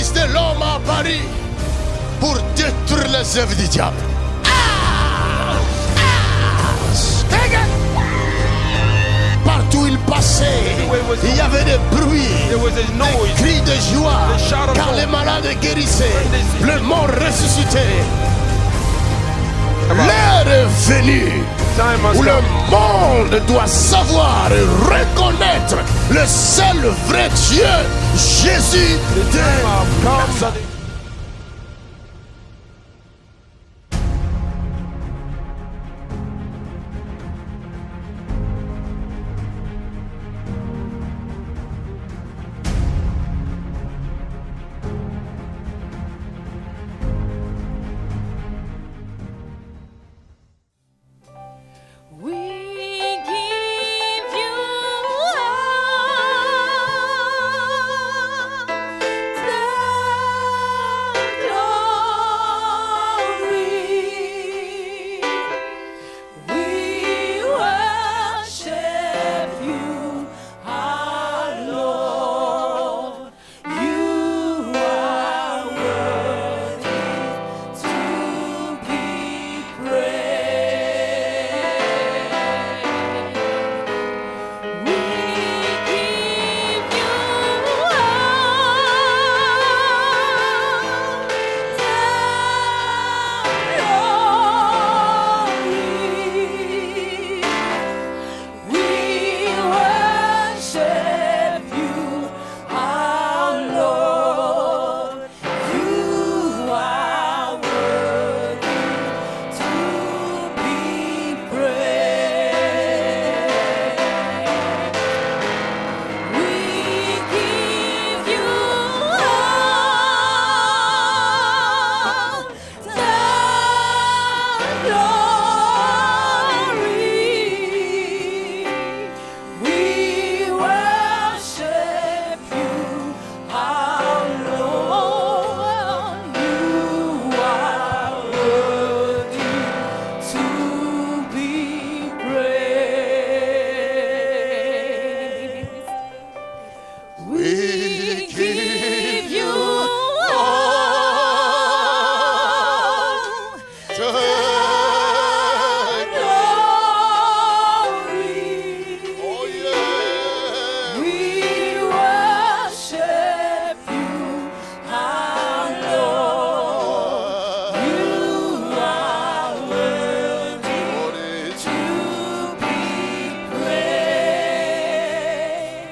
Fils de l'homme a apparu pour détruire les œuvres du diable. Partout où il passait, il y avait des bruits, des cris de joie, car les malades guérissaient, le mort ressuscité. L'heure est venue où le monde doit savoir et reconnaître le seul vrai Dieu, Jésus de Nazareth.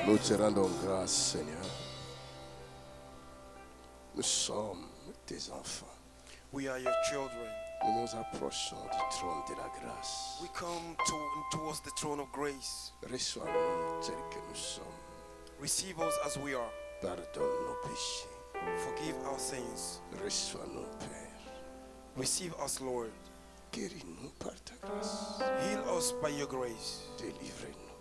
Nous te rendons grâce, Seigneur. Nous sommes tes enfants. We are your children. Nous nous approchons du trône de la grâce. We come towards the throne of grace. Reçois-nous tels que nous sommes. Receive us as we are. Pardonne nos péchés. Forgive our sins. Reçois-nous, Père. Receive us, Lord. Guéris-nous par ta grâce. Heal us by your grace. Délivre-nous.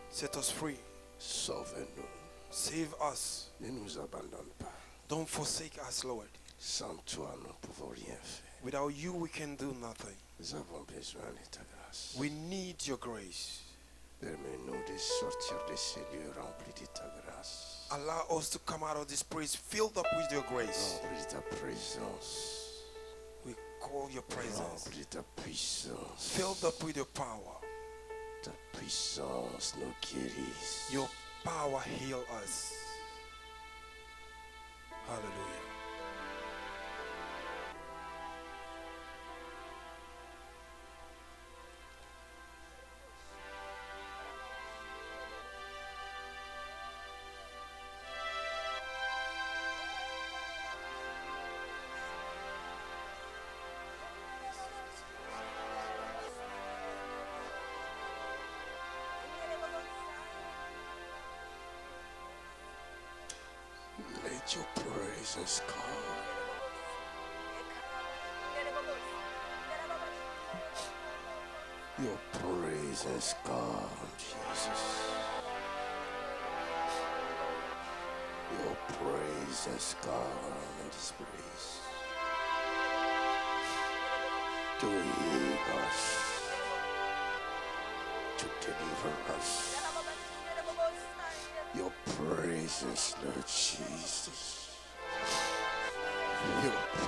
Set us free. Sauve-nous. Save us. Ne nous abandonne pas. Don't forsake us, Lord. Sans toi, nous ne pouvons rien faire. Without you, we can do nothing. Nous avons besoin de ta grâce. We need your grace. Permets-nous de sortir de ces lieux remplis de ta grâce. Allow us to come out of this place filled up with your grace. Remplis de ta présence. We call your presence. Remplis de ta puissance. Filled up with your power. Ta puissance nous guérisse. Your power heal us. Hallelujah. Let your presence come. Your presence come, Jesus. Your presence come in this place. To heal us. To deliver us. Your presence, Lord Jesus.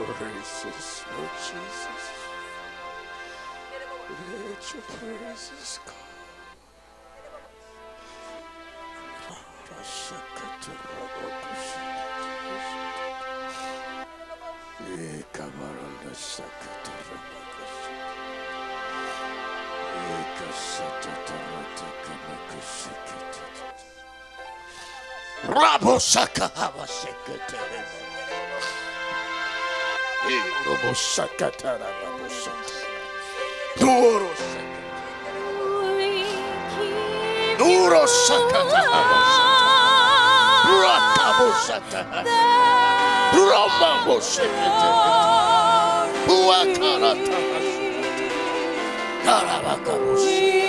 praises, Lord Jesus. Let your praises come. Rabosaka Havasekete. Robosakata Rabosaka. Duro Duro Sakata Havasata. Rakabosata. Ramabosakete. Uakarata. Karabakabosaka.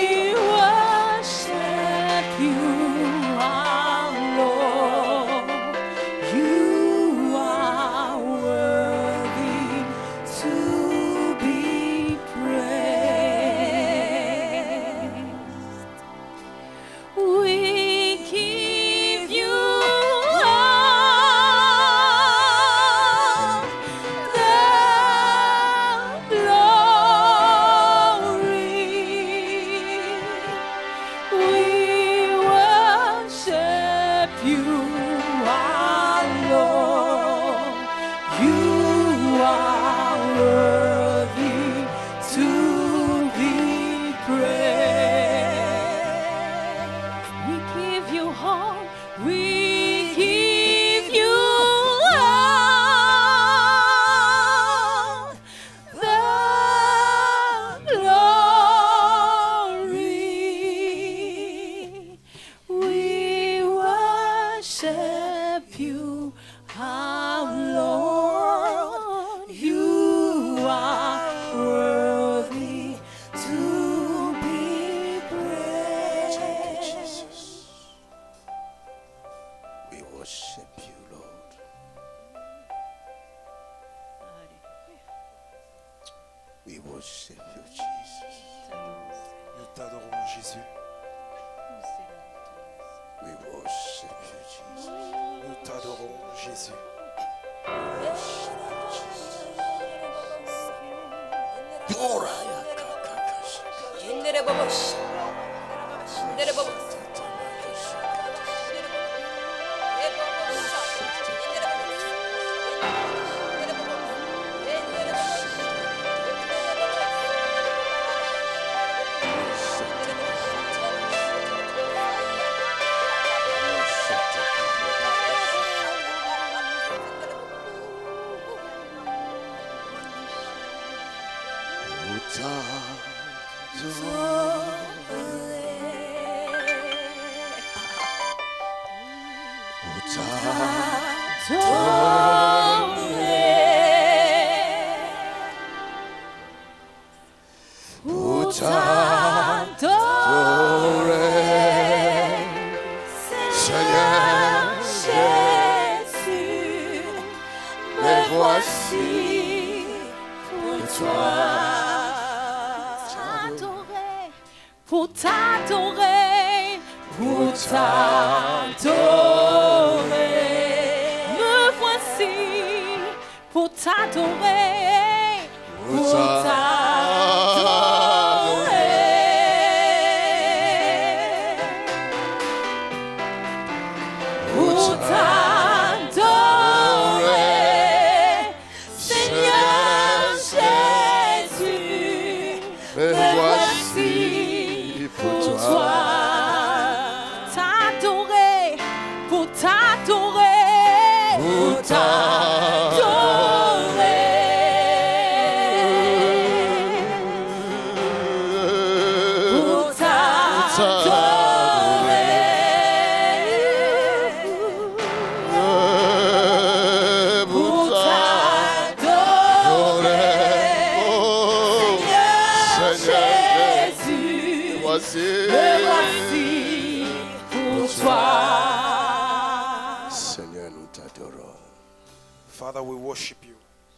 Father, we worship you.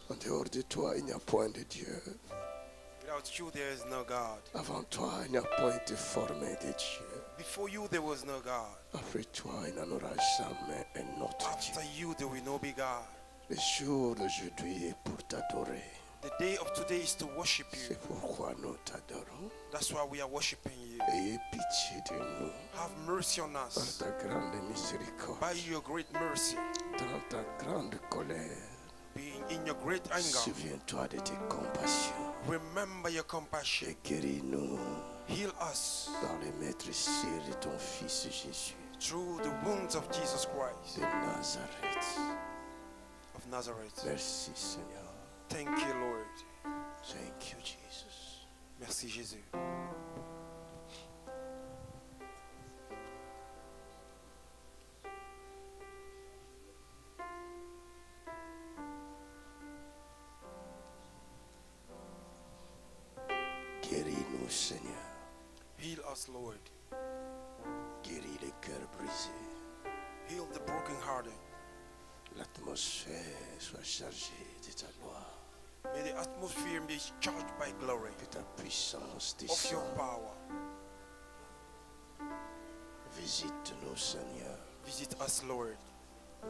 En dehors de toi, il n'y a point de Dieu. Without you, there is no God. Avant toi, il n'y a point de formé de Dieu. Before you, there was no God. Après toi, il n'y en aura jamais un autre Dieu. After you, there will no be God. Le jour d'aujourd'hui est pour t'adorer. The day of today is to worship you. C'est pourquoi nous t'adorons. That's why we are worshiping you. Ayez pitié de nous Have mercy on par us ta grande miséricorde, by your great mercy. dans ta grande colère. Being in your great anger, Souviens-toi de tes compassions remember your compassion. et guéris-nous Heal us dans les maîtresses de ton Fils Jésus through the wounds of Jesus Christ de Nazareth. of Nazareth. Merci Seigneur. Thank you, Lord. Thank you Jesus. Merci, Jésus. Guéris-nous Seigneur. Heal us, Lord. Guéris les cœurs brisés. Heal the brokenhearted. L'atmosphère soit chargée de ta gloire. May the atmosphere be charged by glory Que ta puissance of your descende. power. Visite-nous Seigneur. Visit us, Lord.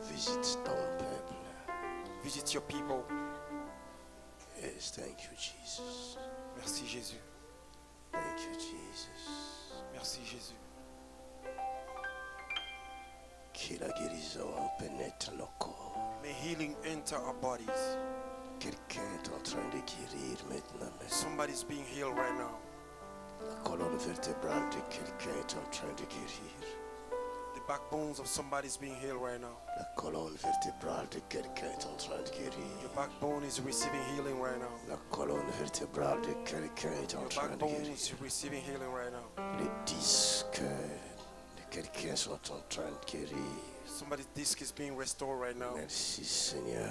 Visite ton peuple. Visit your people. Yes, thank you Jesus. Merci, Jésus. Thank you Jesus. Merci, Jésus. Que la guérison pénètre nos corps. May healing enter our bodies. Quelqu'un est en train de guérir maintenant. Somebody's being healed right now. La colonne vertébrale de quelqu'un est en train de guérir. The backbones of somebody's being healed right now. La colonne vertébrale de quelqu'un est en train de guérir. Your backbone is receiving healing right now. La colonne vertébrale de quelqu'un est en Your train de backbone guérir. is receiving healing right now. Les disques de quelqu'un sont en train de guérir. Somebody's disc is being restored right now. Merci Seigneur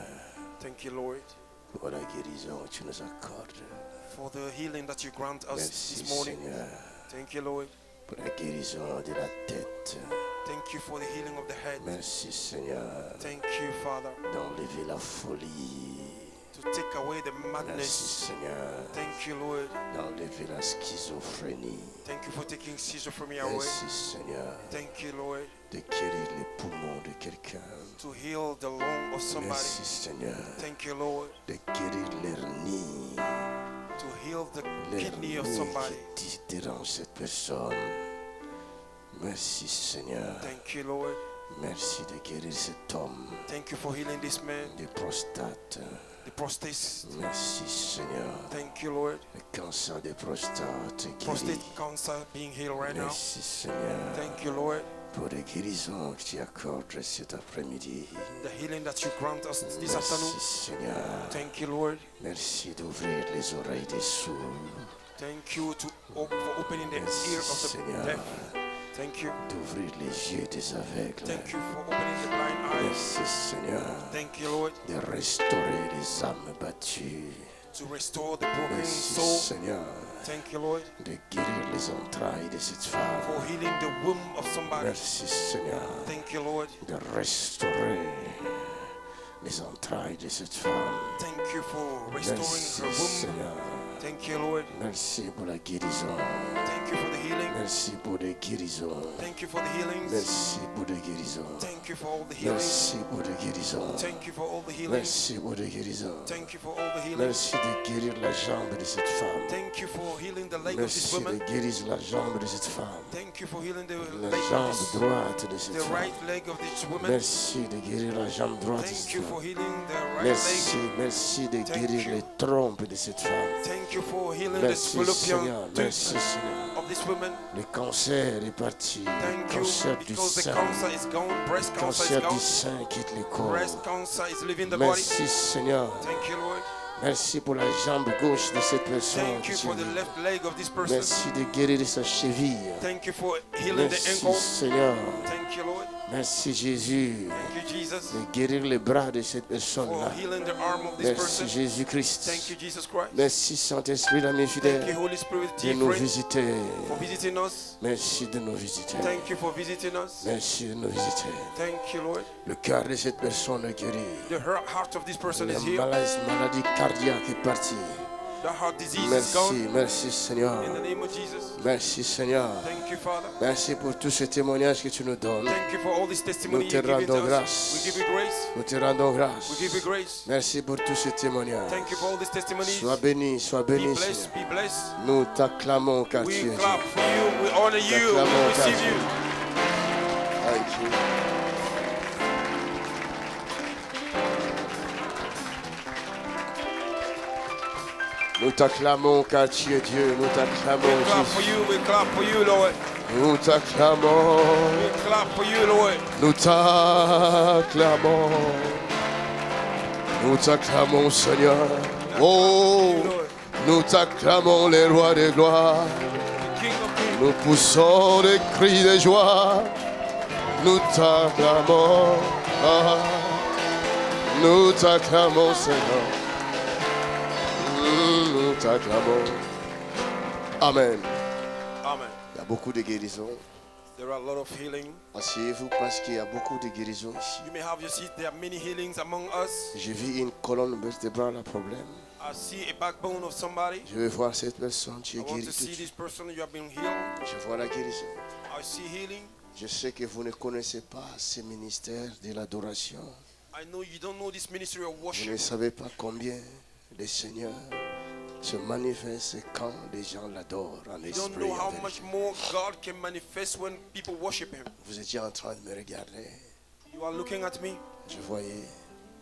Thank you, Lord, pour la guérison que tu nous accordes. for the healing that you grant us Merci this morning. Seigneur Thank you, Lord. pour la guérison de la tête. Thank you for the healing of the head. Merci Seigneur Thank you, Father, d'enlever la folie. to take away the Merci madness. Seigneur Thank you, Lord. d'enlever la schizophrénie. Thank you for taking seizure from me away. Merci Seigneur Thank you, Lord, de guérir les poumons de quelqu'un. to heal the lung of somebody. Merci Seigneur Thank you, Lord, de guérir l'hernie. to heal the kidney of L'hernie somebody. qui dérange cette personne. Merci Seigneur. Thank you, Lord. Merci de guérir cet homme Thank you for healing this man, de prostate. the prostate. Merci Seigneur. Thank you, Lord. Le cancer de prostate guéri. Prostate cancer being healed right now. Merci Seigneur Thank you, Lord. pour les guérisons que tu accordes cet après-midi. The healing that you grant us this Merci afternoon. Seigneur. Thank you, Lord. Merci d'ouvrir les oreilles des sourds. Thank you for opening the Merci ear of the Seigneur deaf. Thank you. d'ouvrir les yeux des aveugles. Thank you for opening the blind eyes. Merci Seigneur Thank you, Lord, de restaurer les âmes battues. to restore the broken Merci soul. Seigneur Thank you, Lord, de guérir les entrailles de cette femme. for healing the womb of somebody. Merci Seigneur Thank you, Lord. de restaurer les entrailles de cette femme. Thank you for Merci restoring her womb. Seigneur. Thank you, Lord. Merci pour la guérison. Thank you for the healing. Merci pour les guérisons. Thank you for the healings. Merci pour les guérisons. Thank you for all the healings. Merci pour les guérisons. Thank you for all the healings. Merci pour les guérisons. Thank you for all the healings. Merci de guérir la jambe de cette femme. Thank you for healing the leg of this Merci woman. de guérir la jambe de cette femme. Thank you for healing the La leg of jambe this, droite de cette the femme. right leg of this woman. Merci de guérir la jambe droite de Thank cette you for femme. healing the right Merci, leg. merci de Thank guérir you. les trompes de cette femme. Thank you for healing the Merci fallopian Seigneur, merci tube Seigneur. of this woman. Le cancer est parti. Thank Le you cancer du because the sein. cancer is gone. Breast Le cancer is cancer du gone. sein quitte le corps. Breast cancer is leaving the body. Merci Seigneur. Thank you, Lord. Merci pour la jambe gauche de cette personne. Thank you for the left leg of this person. Merci de guérir sa cheville. Thank you for healing the Merci ankle. Seigneur. Thank you, Lord. Merci Jésus Thank you, Jesus, de guérir les bras de cette for personne-là. healing the arm of this Merci person. Jésus-Christ. Thank you, Jesus Christ. Merci Saint-Esprit, l'ami Thank you, fidèle, Holy Spirit, de dear nous friend, visiter. for visiting us. Merci de nous visiter. Thank you for visiting us. Merci de nous visiter. Thank you, Lord. Le cœur de cette personne est guéri. The heart of this person La is healed. maladie cardiaque est partie. That heart disease is Merci, gone. merci Seigneur. In the name of Jesus. Merci Seigneur. Thank you, Father. Merci pour tous ces témoignages que tu nous donnes. Thank you for all this testimony Nous te you're giving to rendons us. grâce. We give you grace. Nous te rendons We grâce. give you grace. Merci pour tous ces témoignages. Thank you for all these testimonies. Sois béni, Be Seigneur. blessed, be blessed. Nous t'acclamons car tu We es Dieu. clap for you, we honor you, we T'acclamons car receive tu es you. Dieu. Thank you. Nous t'acclamons car tu es Dieu. Nous We t'acclamons clap for Jésus. you, we clap for you, Lord. Nous t'acclamons. We clap for you, Lord. Nous t'acclamons. Nous t'acclamons Seigneur. Oh, You, Lord. nous t'acclamons les rois des gloires. The King of Kings. Nous poussons des cris de joie. Nous t'acclamons. Ah, nous t'acclamons Seigneur. Nous t'acclamons. Amen. Amen. Il y a beaucoup de guérisons. There are a lot of healing. Asseyez-vous parce qu'il y a beaucoup de guérisons ici. You may have your seat. There are many healings among us. J'ai vu une colonne vertébrale à problème. I see a backbone of somebody. Je vais voir cette personne, tu I es want guéri to tout see de this suite. person. You have been healed. Je vois la guérison. I see healing. Je sais que vous ne connaissez pas ce ministère de l'adoration. I know you don't know this ministry of Vous ne worship. savez pas combien le Seigneur se manifeste quand les gens l'adorent en You don't esprit. know et how en much vérité. more God can manifest when people worship Him. Vous étiez en train de me regarder. You are looking at me. Je voyais,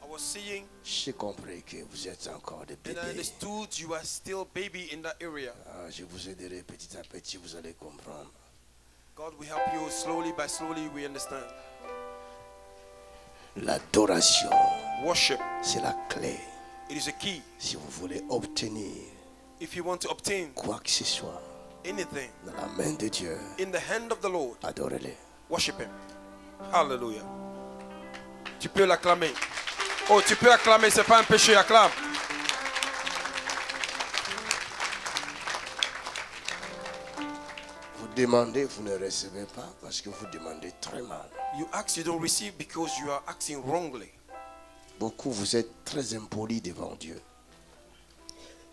I was seeing j'ai compris que vous êtes encore des and I bébés. understood you are still baby in that area. Ah, je vous aiderai petit à petit, vous allez comprendre. God will help you slowly by slowly. We understand. L'adoration, Worship. c'est la clé. It is a key. Si vous voulez obtenir If you want to obtain quoi que ce soit anything dans la main de Dieu, in the hand of the Lord, adorez-le. worship Him. Hallelujah. Tu peux l'acclamer. Oh, tu peux acclamer, c'est pas un péché, acclame. Vous demandez, vous ne recevez pas parce que vous demandez très mal. You ask, you don't receive because you are acting wrongly. Beaucoup, vous êtes très impolis devant Dieu.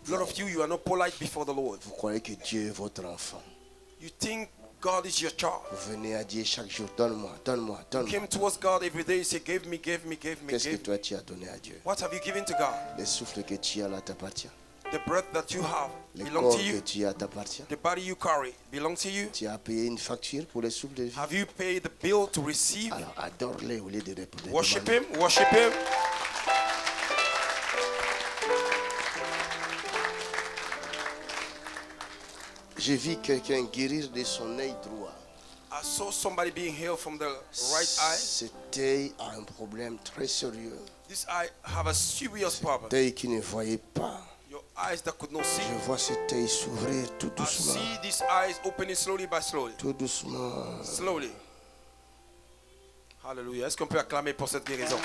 A lot of you, you are not polite before the Lord. Vous croyez que Dieu est votre enfant. You think God is your child. Vous venez à Dieu chaque jour, donne-moi, donne-moi, You donne-moi. came towards God every day, you say, give me, give me, give me, Qu'est-ce que give me. toi tu as donné à Dieu? What have you given to God? Le souffle que tu as là t'appartient. The breath that you have Le belongs corps to que you. tu as t'appartient. The body you carry belongs to you. Tu as payé une facture pour le souffle de vie. Have you paid the bill to receive? Alors adore-le au lieu de répondre. Worship Him, worship Him. J'ai vu quelqu'un guérir de son œil droit. I saw somebody being healed from the right eye. Cet œil a un problème très sérieux. This eye have a serious problem. Cet œil qui ne voyait pas. Your eyes that could not see. Je vois cet œil s'ouvrir tout I doucement. see these eyes opening slowly by slowly. Tout doucement. Slowly. Hallelujah. Est-ce qu'on peut acclamer pour cette guérison?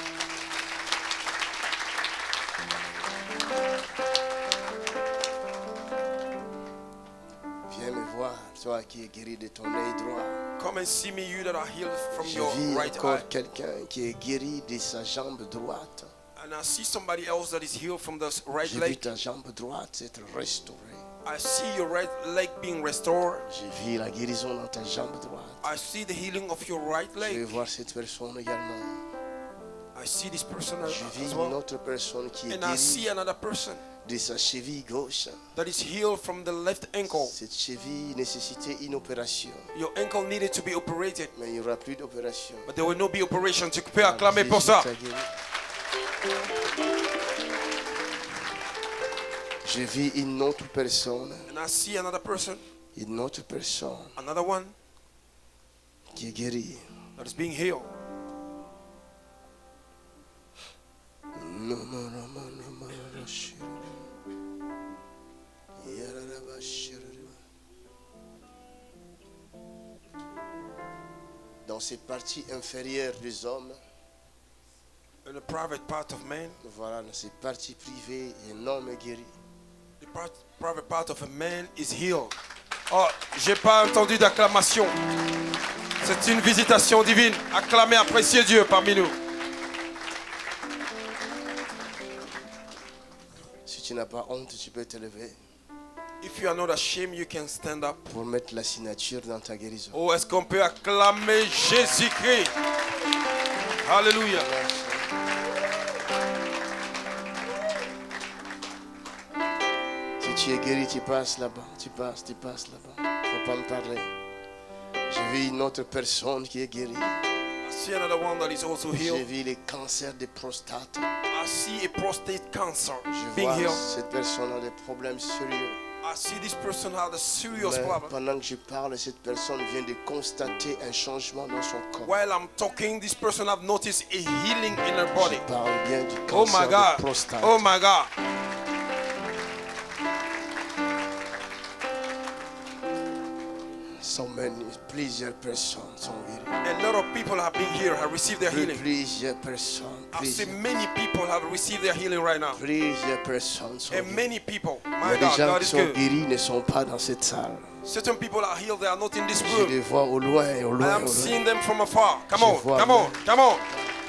Viens me voir, toi qui es guéri de ton œil droit. Come and see me, you that are healed from Je your vis right encore eye. quelqu'un qui est guéri de sa jambe droite. And I see somebody else that is healed from the right J'ai vu leg. ta jambe droite être restaurée. I see your right leg being restored. J'ai vu la guérison dans ta jambe droite. I see the healing of your right Je vais leg. voir cette personne également. I see this person Je as vis une well. autre personne qui est And I see guérie another person de sa cheville gauche. that is healed from the left ankle. Cette cheville nécessitait une opération. Your ankle needed to be operated, Mais il n'y aura plus d'opération. but there will not be operation. Tu peux acclamer pour ça. Jésus t'a guéri. Je vis une autre personne, And I see another person, another one qui est guérie. that is being healed. Dans ces parties inférieures des hommes, In the private part of man, voilà, dans ces parties privées, un homme est guéri. the private part of a man is healed. Oh, j'ai pas entendu d'acclamation. C'est une visitation divine. Acclamez, appréciez Dieu parmi nous. Si Si tu n'as pas honte, tu peux te lever If you are not ashamed, you can stand up. pour mettre la signature dans ta guérison. Oh, est-ce qu'on peut acclamer Jésus-Christ? Alléluia. Si tu es guéri, tu passes là-bas. Tu passes là-bas. Il ne faut pas me parler. J'ai vu une autre personne qui est guérie. I see another one that is also J'ai healed. vu les cancers de prostate. I see a prostate cancer Je being vois healed. cette personne a des problèmes sérieux. I see this person had a serious Mais problem. pendant que je parle, cette personne vient de constater un changement dans son corps. While I'm talking, this person have noticed a healing in her body. Je parle bien du Oh cancer my de God. prostate. Oh my God. So many, plusieurs personnes sont guéries. A lot of people have been here, have received their healing. Plusieurs personnes. I see many people have received their healing right now. Plusieurs personnes sont And guéries. many people, Il y my a des God, gens God qui is sont good. guéris ne sont pas dans cette salle. Certain people are healed, they are not in this Je room. les vois au loin, au I loin, am au loin. seeing them from afar. Come Je on, vois come bien. on, come on.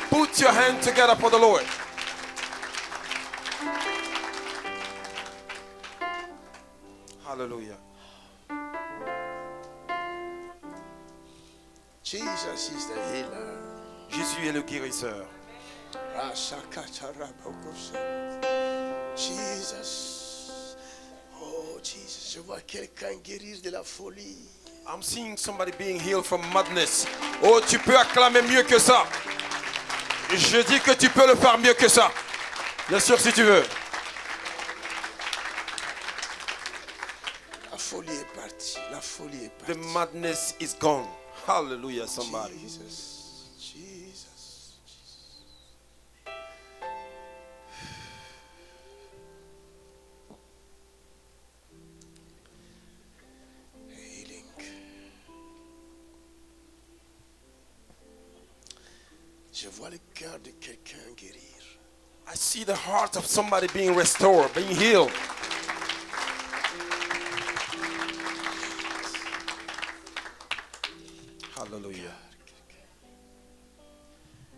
Put your hand together for the Lord. Hallelujah. Jesus is the healer. Jésus est le guérisseur. Jesus. Oh, Jesus. Je vois quelqu'un guérir de la folie. I'm seeing somebody being healed from madness. Oh, tu peux acclamer mieux que ça. Je dis que tu peux le faire mieux que ça. Bien sûr, si tu veux. La folie est partie. La folie est The partie. madness is gone. Hallelujah, somebody. Jesus. Jesus. Healing. Je vois le cœur de quelqu'un guérir. I see the heart of somebody being restored, being healed. Hallelujah.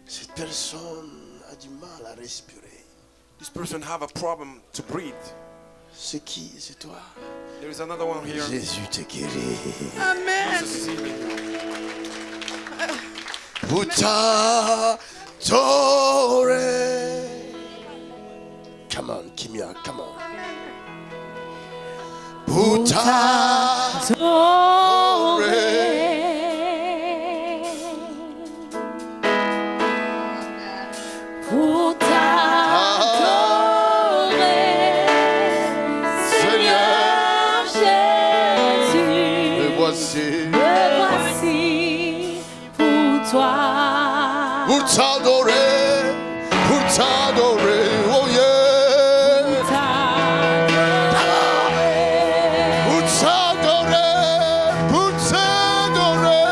Cette personne a du mal à respirer. This person have a problem to breathe. C'est qui? C'est toi. There is another one here. Jésus te guérit. Jesus is healing you. Pour t'adorer. Come on, Kimia, come on. Pour t'adorer. Pour t'adorer, Seigneur Jésus, Me voici. me voici pour toi. Pour t'adorer. Pour t'adorer. Oh yeah. Pour t'adorer. Pour t'adorer.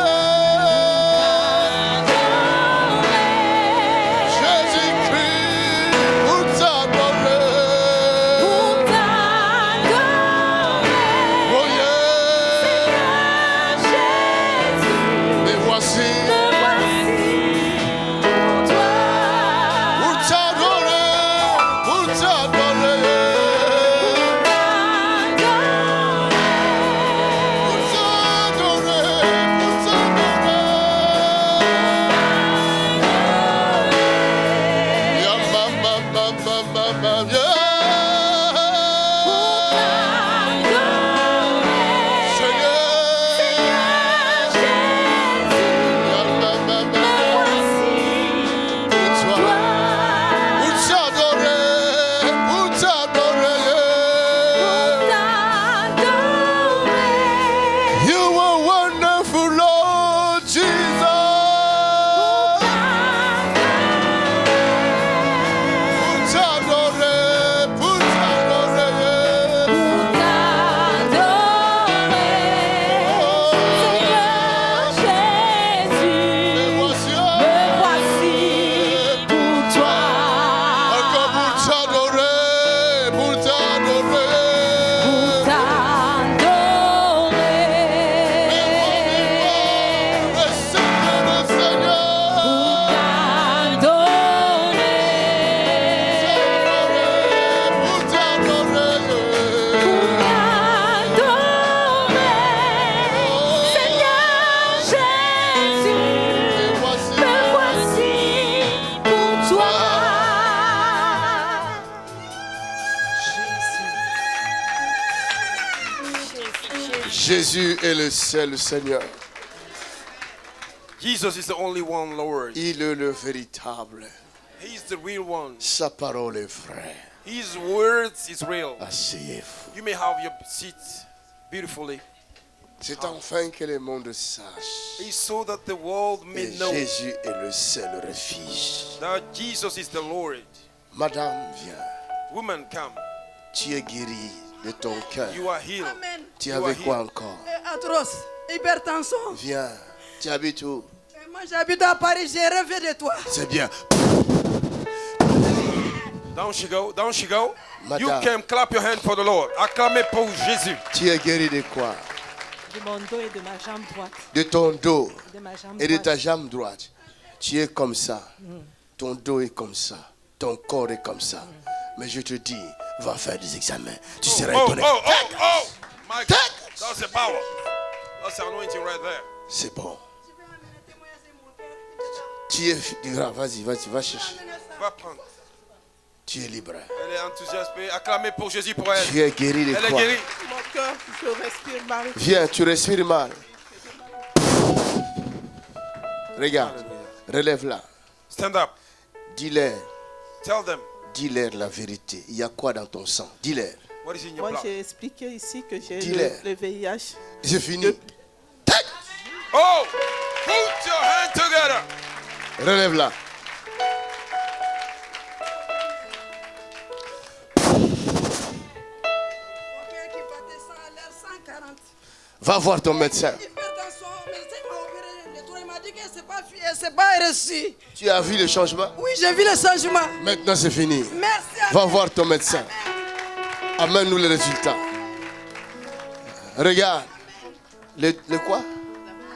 Jésus-Christ. Pour t'adorer. Oh yeah. Me voici. Pour t'adorer. Pour t'adorer. Pour t'adorer. Pour t'adorer. Yeah, ma, ma, ma, ma, ma, ma, yeah. Jésus est le seul Seigneur. Jesus is the only one Lord. Il est le véritable. He is the real one. Sa parole est vraie. His words is real. Asseyez-vous. You may have your seat beautifully. C'est enfin que le monde sache. It's so that the world may Et know Jésus est le seul refuge. that Jesus is the Lord. Madame, viens. Woman, come. Tu es guérie de ton cœur. You are healed. Amen. Tu You avais are quoi healed. encore? Atroce. Hypertension. Viens. Tu habites où? Moi, j'habite à Paris. J'ai rêvé de toi. C'est bien. Down she go. Down she go. You Madame. can clap your hand for the Lord. Acclamez pour Jésus. Tu es guérie de quoi? De mon dos et de ma jambe droite. De ton dos De ma jambe et de droite. ta jambe droite. Tu es comme ça. Ton dos est comme ça. Ton corps est comme ça. Mais je te dis, va faire des examens. Tu seras Oh, étonné. oh, oh, oh. My God. That's the power. That's the anointing right there. C'est bon. Tu es grave. Vas-y, vas-y, va chercher. Va prendre. Tu es libre. Elle est enthousiaste. Acclamez pour Jésus pour elle. Tu es guéri de Elle est quoi? guérie. Mon cœur, je respire mal. Viens, tu respires mal. Regarde, relève-la. Stand up. Dis-leur, Tell them dis-leur la vérité. Il y a quoi dans ton sang? Dis-leur. what is in your Moi, blood. j'ai expliqué ici que j'ai Dis-leur. le VIH. C'est fini. Tac! Oh, put your hand together. Relève-la. Qui battait ça à l'air 140. Va voir ton médecin. Hypertension. Le médecin m'a opéré. Le tour, il m'a dit que c'est pas reçu. Tu as vu le changement? Oui, j'ai vu le changement. Maintenant, c'est fini. Merci. Va voir ton médecin. Amène-nous les résultats. Regarde. Le quoi?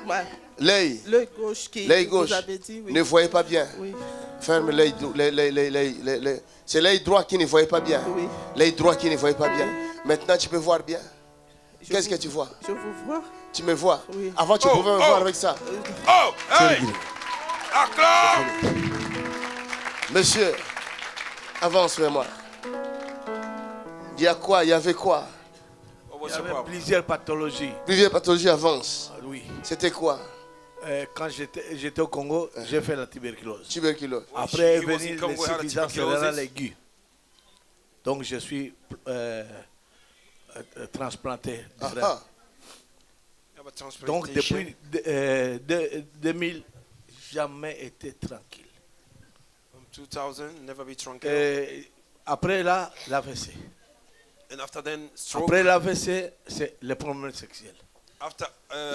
Ouais. L'œil. L'œil gauche qui L'œil gauche. vous avez dit, oui. Ne voyez pas bien. Oui. Ferme l'œil. C'est l'œil droit qui ne voyait pas bien. Oui. L'œil droit qui ne voyait pas bien. Maintenant, tu peux voir bien. Qu'est-ce que tu vois? Je vous vois. Tu me vois? Oui. Avant, tu pouvais me voir avec ça. Oh, hey. Acclame. Monsieur, avance vers moi. Il y a quoi? Il y avait quoi? What was Il y your avait problem? plusieurs pathologies. Plusieurs pathologies avance. Oui. C'était quoi? Quand j'étais au Congo, j'ai fait la tuberculose. Tuberculose. Après est He was in venu Congo, had a l'insuffisance tuberculosis. rénale aiguë. Donc je suis transplanté. de rein. Ah, You have a Donc transplantation. depuis 2000, jamais été tranquille. From 2000, never be tranquil. Après là, l'AVC. And after then, stroke. Après l'AVC, c'est le problème sexuel. After,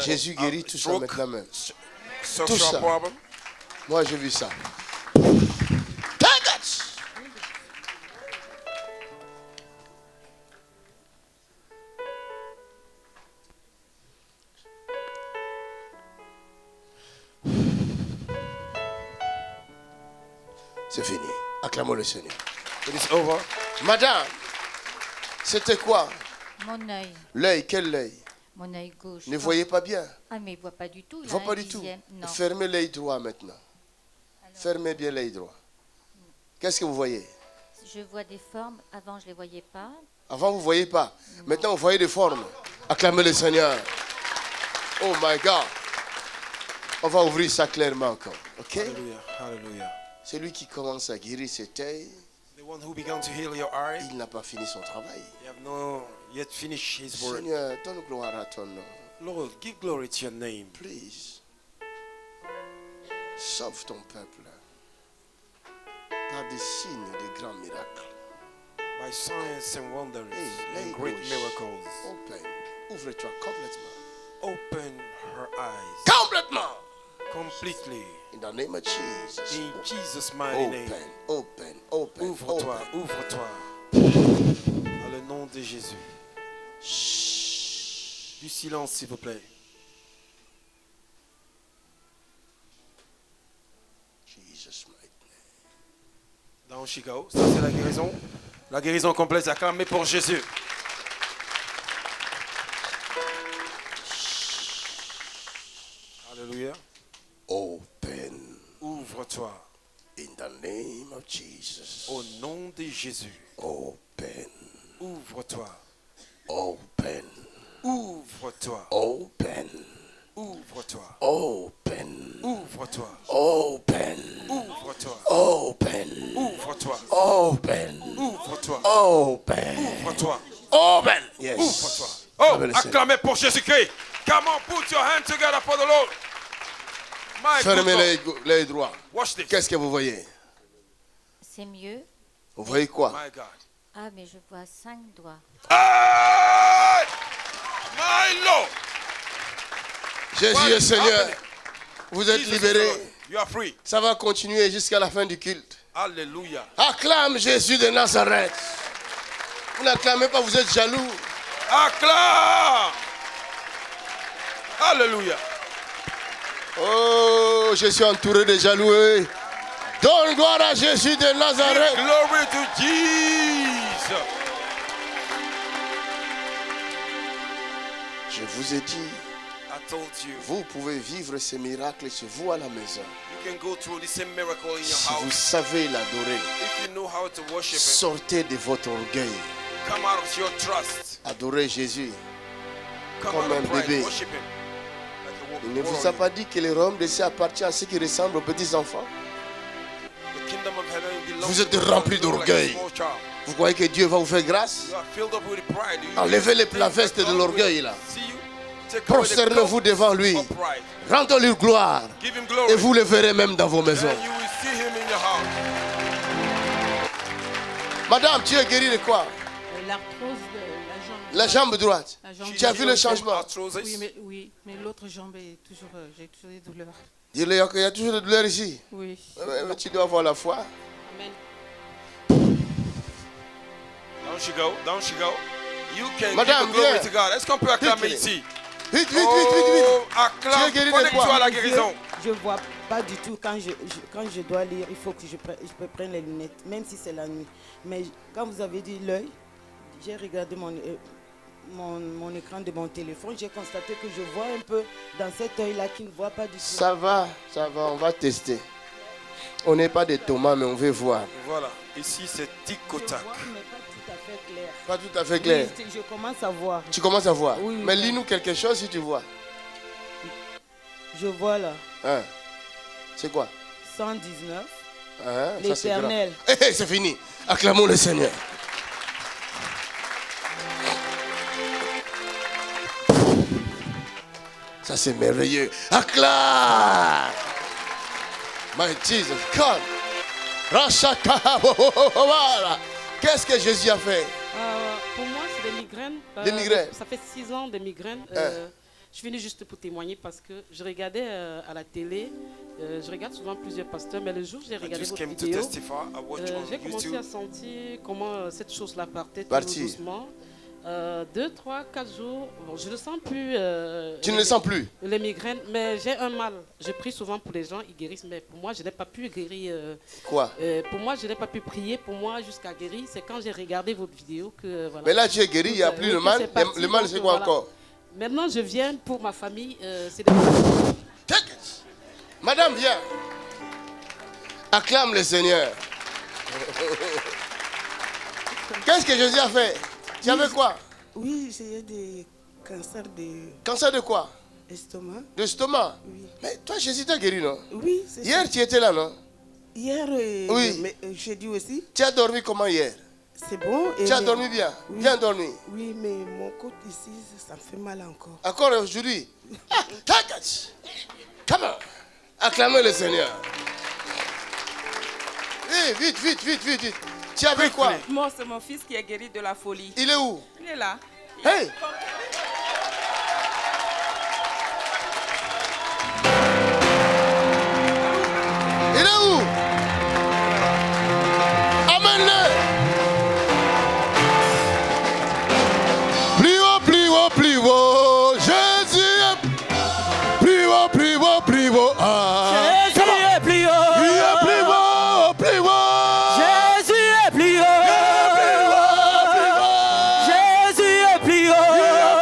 Jésus guérit tout ça stroke, maintenant même. social Tout ça. problem. Moi, j'ai vu ça. C'est fini. Acclamons le Seigneur. It is over. Madame, c'était quoi? Mon œil, L'œil, quel œil? mon œil gauche. Ne voyez pas bien. Ah, mais il voit pas du tout. Ne Il voit a pas un du tout. dixième. Non. Fermez l'œil droit maintenant. Fermez bien l'œil droit. Qu'est-ce que vous voyez? Je vois des formes. Avant, je les voyais pas. Avant, vous ne voyez pas. Maintenant, vous voyez des formes. Acclamez le Seigneur. Oh my God. On va ouvrir ça clairement encore. OK? Hallelujah. Hallelujah. C'est lui qui commence à guérir cet œil. The one who began to heal your eye, Il n'a pas fini son travail. you have not yet finished his work. Seigneur, donne gloire à ton nom. Lord, give glory to your name. Please. Sauve ton peuple. Par des signes, de grands miracles. By signs and wonders Hey, and great gauche. miracles. Open. Ouvre-toi complètement. Open her eyes Complètement. completely. In the name of Jesus. In Jesus' mighty name. Open, open, open. Ouvre-toi, open. ouvre-toi. Dans le nom de Jésus. Du silence, s'il vous plaît. Jesus, mighty name. Dans Chicago. Ça, c'est la guérison. La guérison complète. Acclamez pour Jésus. Alléluia. Open. Ouvre-toi. In the name of Jesus. Au nom de Jésus. Open. Ouvre-toi. Open. Ouvre-toi. Open. Ouvre-toi. Open. Ouvre-toi. Open. Ouvre-toi. Open. Ouvre-toi. Open. Ouvre-toi. Open. Ouvre-toi. Open. Yes. Ouvre-toi. Oh, Levez le Seigneur. acclamez pour Jésus-Christ. Come on, put your hands together for the Lord. My good Fermez Lord. les droits. Watch this. Qu'est-ce que vous voyez? C'est mieux. Vous voyez quoi? My God. Ah, mais je vois 5 doigts. Hey! My Lord. Jésus What est is Seigneur. happening? Vous êtes Jesus is libérés. Lord. You are free. Ça va continuer jusqu'à la fin du culte. Alléluia. Acclame Jésus de Nazareth. Vous n'acclamez pas, vous êtes jaloux. Acclame. Alléluia. Oh, je suis entouré de jaloux. Donne gloire à Jésus de Nazareth. Glory to Jesus. Je vous ai dit, I told you, vous pouvez vivre ces miracles chez vous à la maison. you can go through the same miracle in your Si vous house. savez l'adorer, If you know how to worship Him, sortez de votre orgueil. come out of your trust. Adorez Jésus. Come Comme out un of pride. bébé. Worship Him. Like a Il ne vous a pas dit que le royaume de cieux appartient à ceux qui ressemblent aux petits enfants. The kingdom of heaven belongs Vous êtes to those remplis who look like a d'orgueil. small child. Vous croyez que Dieu va vous faire grâce? You are filled up with pride. You Enlevez think la veste that de God l'orgueil, will là. see you? Take away the Prosternez-vous cloak devant lui. of pride. Rendez-lui gloire. Give Him glory. Et vous le verrez même dans vos maisons. And you will see Him in your house. Madame, tu es guérie de quoi? L'arthrose de la jambe. La jambe droite. La jambe Tu as vu le droite. changement? Arthrosis. Mais l'autre jambe est toujours. J'ai toujours des douleurs. Dis-le qu'il y a toujours de douleur ici. Oui. Mais tu dois avoir la foi. Amen. Down she go. Down she go. You can Madame, give the glory viens. to God. Est-ce qu'on peut acclamer Vite, ici? Vite, vite, vite, vite, Oh, vite. acclame. Tu es guéri de Connecte-toi quoi? à la guérison. Je ne vois pas du tout quand je dois lire. Il faut que je prenne les lunettes, même si c'est la nuit. Mais quand vous avez dit l'œil, j'ai regardé mon écran de mon téléphone. J'ai constaté que je vois un peu dans cet œil-là qui ne voit pas du tout. Ça va, on va tester. On n'est pas des Thomas, mais on veut voir. Voilà. Ici, c'est tic au Je tac. vois, mais pas tout à fait clair. Pas tout à fait clair. Oui, je commence à voir. Tu commences à voir. Oui, Mais oui. lis-nous quelque chose si tu vois. Je vois là, Hein? C'est quoi? 119. Hein? Ça, c'est grand. L'Éternel. C'est fini. Acclamons le Seigneur. Ça, c'est merveilleux. Acclame! My Jesus, God. Rashaka. Qu'est-ce que Jésus a fait? Pour moi, c'est des migraines. Des migraines. Ça fait 6 ans de migraines. Je suis venue juste pour témoigner parce que je regardais à la télé, je regarde souvent plusieurs pasteurs, mais le jour où j'ai I regardé just votre came to vidéo, testify. I watched j'ai on commencé YouTube. à sentir comment cette chose-là partait tout Parti. doucement. 2, 3, 4 jours, bon, je ne sens plus. Tu ne le sens plus? Les migraines, mais j'ai un mal. Je prie souvent pour les gens, ils guérissent, mais pour moi, je n'ai pas pu guérir. Quoi? Pour moi, je n'ai pas pu prier. Pour moi, jusqu'à guérir, c'est quand j'ai regardé votre vidéo que. Voilà. Mais là, tu es guéri, il n'y a plus Oui, le que mal. c'est parti, Le mal, donc, c'est quoi voilà. encore? Maintenant, je viens pour ma famille. C'est des... Take it. Madame, viens. Acclame le Seigneur. Qu'est-ce que Jésus a fait? Tu avais quoi? Oui, j'ai des cancers de Cancer de quoi? l'estomac. De stomac? Oui. Mais toi, Jésus t'a guéri, non? Oui, c'est Hier, ça. tu étais là, non? Hier, Oui. mais jeudi aussi. Tu as dormi comment hier? C'est bon. Et Tu as dormi bien? Oui. Bien dormi? Oui, mais mon côte ici, ça me fait mal encore. Encore aujourd'hui? Ah, take it. Come on. Acclamez le Seigneur. Vite, vite, vite, vite, vite. Tu avais quoi? Moi, c'est mon fils qui est guéri de la folie. Il est où? Il est là. Hey! Il est où? Amène-le! Plus haut, plus haut, plus haut. Jésus est plus haut, plus haut, plus haut. Ah. Jésus est plus haut. Il est plus haut, plus haut. Jésus est plus haut. Il est plus haut, plus haut. Jésus est plus haut.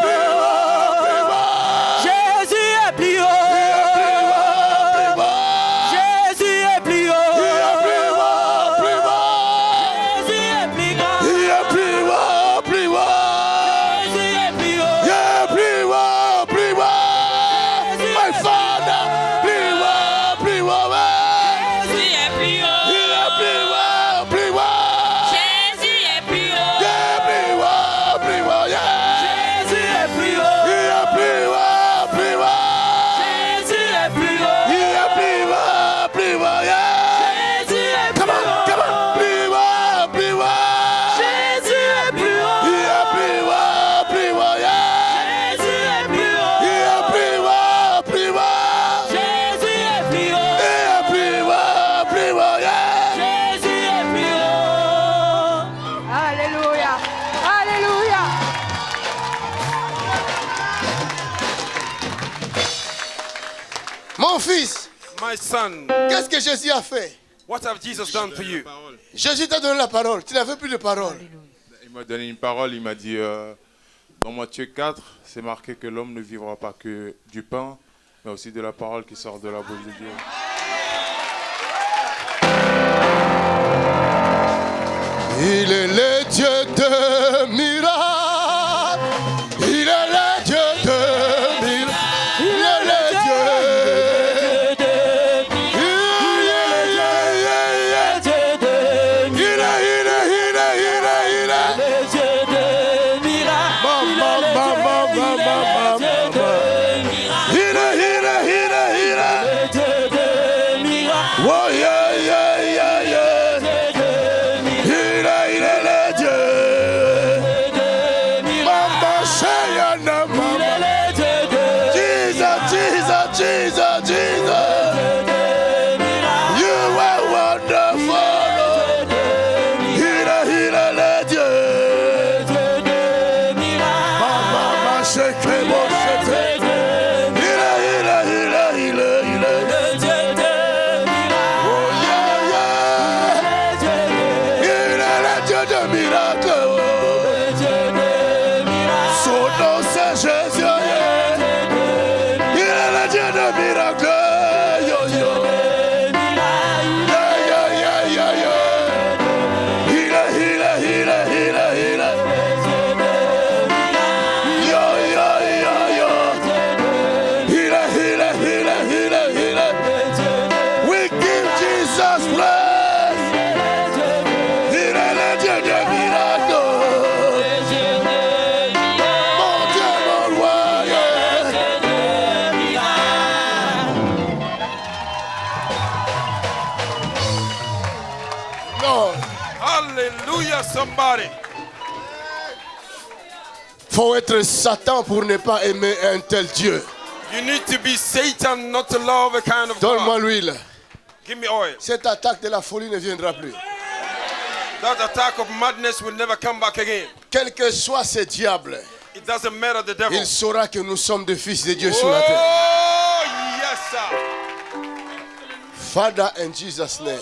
Mon fils, My son, qu'est-ce que Jésus a fait? what have Jesus done for you? Jésus t'a donné la parole. Tu n'avais plus de parole. Il m'a donné une parole, il m'a dit, dans Matthieu 4, c'est marqué que l'homme ne vivra pas que du pain, mais aussi de la parole qui sort de la bouche de Dieu. Il est le Dieu de miracles. Il est le Dieu de miracles. Il est le Dieu de Somebody. Faut être Satan pour ne pas aimer un tel Dieu. You need to be Satan not to love a kind of Donne-moi God. l'huile. Give me oil. Cette attaque de la folie ne viendra plus. That attack of madness will never come back again. Quel que soit ce diable, It doesn't matter the devil. il saura que nous sommes des fils de Dieu sur la terre. Oh, yes, sir. Father, in Jesus' name.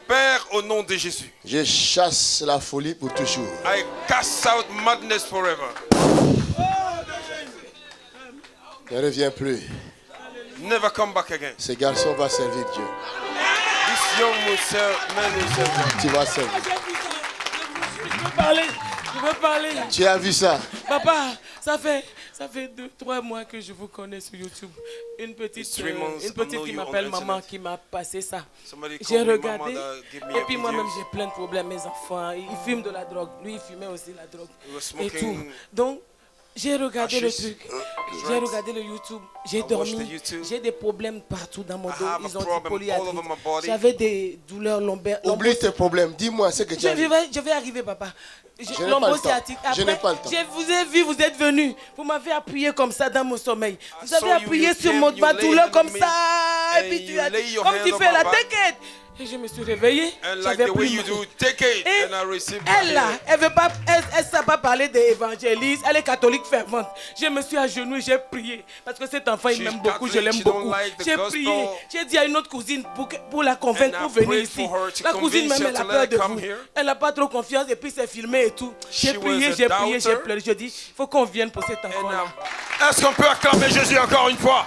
Père, au nom de Jésus, je chasse la folie pour toujours. I cast out madness forever. Ne reviens plus. Never come back again. Ce garçon va servir Dieu. This young man will serve God. Tu vas servir. Je veux parler. Tu as vu ça? Papa, ça fait 2-3 mois que je vous connais sur YouTube. Une petite qui m'appelle maman qui m'a passé ça. J'ai regardé et puis moi-même j'ai plein de problèmes. Mes enfants, ils fument de la drogue. Lui, il fumait aussi la drogue et tout. Donc, j'ai regardé le truc. J'ai regardé le YouTube. J'ai dormi. J'ai des problèmes partout dans mon dos. Ils ont dit polyarthrite. J'avais des douleurs lombaires. Oublie tes problèmes. Dis-moi ce que tu as dit. Je vais arriver, papa. Je n'ai pas le temps. Je n'ai pas le temps. Je vous ai vu, vous êtes venu. Vous m'avez appuyé comme ça dans mon sommeil. Vous avez appuyé sur ma douleur comme ça. Et puis tu as dit, comme tu fais là, t'inquiète. Et je me suis réveillée. J'avais pris elle là, elle ne sait pas parler d'évangéliste. Elle est catholique fervente. Je me suis agenouillée, j'ai prié. Parce que cet enfant, il m'aime beaucoup, je l'aime beaucoup. J'ai prié. J'ai dit à une autre cousine pour la convaincre pour venir ici. La cousine même, elle a peur de vous. Elle n'a pas trop confiance et puis c'est filmé et tout. J'ai prié, j'ai pleuré. Je dis, il faut qu'on vienne pour cet enfant-là. Est-ce qu'on peut acclamer Jésus encore une fois?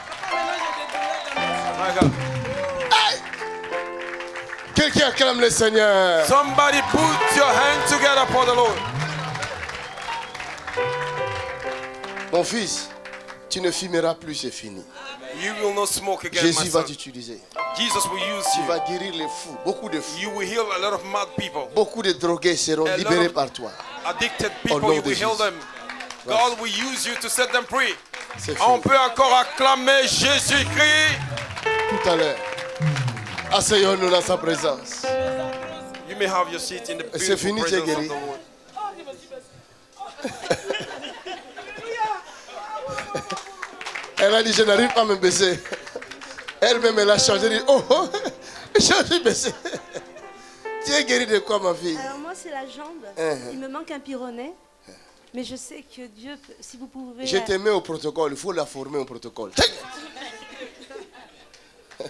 Quelqu'un acclame le Seigneur. Somebody put your hands together for the Lord. Mon fils, tu ne fumeras plus, c'est fini. You will not smoke again, Jésus my va son. t'utiliser. Jesus will use Tu you. vas guérir les fous, beaucoup de fous. You will heal a lot of mad people. Beaucoup de drogués seront libérés par toi. Addicted Au people, nom you de will heal Jésus. them. God will use you to set them free. C'est On fini. peut encore acclamer Jésus-Christ. Tout à l'heure. Asseyons-nous dans sa présence. You may have your seat in the C'est beautiful fini, tu es presence of guéri. the Lord. Elle a dit, je n'arrive pas à me baisser. Elle-même, elle a changé. Elle dit, oh, oh, je suis baissé. Tu es guéri de quoi, ma fille? Alors moi, c'est la jambe. Il me manque un pyroné. Mais je sais que Dieu, si vous pouvez... Je te mets au protocole. Il faut la former au protocole.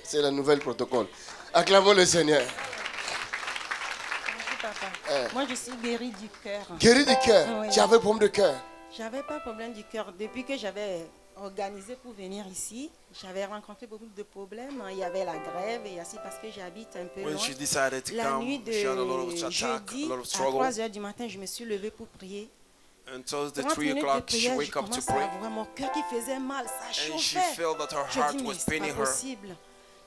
C'est la nouvelle protocole. Acclamons le Seigneur. Bonjour, papa. Moi, je suis guérie du cœur. Guérie du cœur. Oui. Tu avais problème de cœur. J'avais pas de problème du cœur. Depuis que j'avais organisé pour venir ici, j'avais rencontré beaucoup de problèmes. Il y avait la grève et ainsi parce que j'habite un peu loin. La nuit de jeudi à 3h du matin, je me suis levée pour prier. Until the 30 3 minutes de o'clock, she prière, je wake up to commence à pray. avoir mon cœur qui faisait mal, ça And she chauffait. felt that her Je heart dis, mais was c'est paining pas her. possible.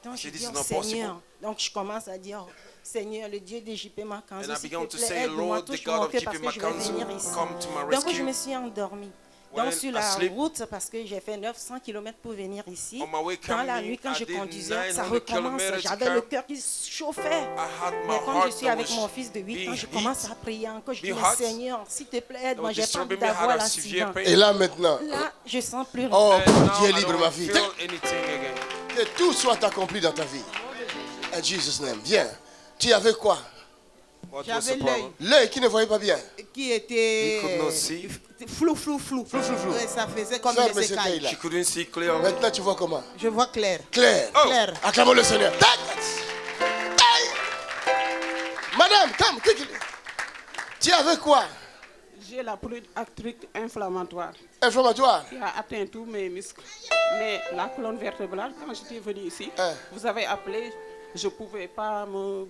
Donc She je this dis, is oh, not Seigneur. possible. Donc je commence à dire, Seigneur, le Dieu de JP Makanzo, And I s'il began te to plaît, say, aide-moi, Lord, the touche God mon of cœur JP parce que je vais Makanzo, venir ici. come to my Donc je rescue. me suis endormie. When Donc sur la asleep, route, parce que j'ai fait 900 km pour venir ici, on my way dans la coming, nuit quand I je did conduisais, ça 900 recommence. kilometers J'avais come. le cœur qui chauffait. Mais comme je suis avec mon fils de 8 ans, je commence à prier encore. Je dis, mais Seigneur, s'il te plaît, aide-moi, j'ai pas envie d'avoir l'accident. Et là maintenant. Là, je sens plus rien. Oh, now tu es I libre, don't ma fille. feel anything again. Que tout soit accompli dans ta vie. In Jesus' name. Viens. Tu avais quoi? What was J'avais the l'œil problem? L'œil qui ne voyait pas bien. qui était You could not see. flou. Ouais, ça faisait comme Ferme des cet écailles. œil-là. She couldn't see clearly. Maintenant, tu vois comment? Je vois clair. Claire. Oh. Clair. Acclamons le Seigneur. Tac. Aïe. Madame, come, quickly. Tu avais quoi? J'ai la arthrite inflammatoire Inflammatoire. qui a atteint tous mes muscles. Mais la colonne vertébrale, quand j'étais venue ici, vous avez appelé, je ne pouvais pas me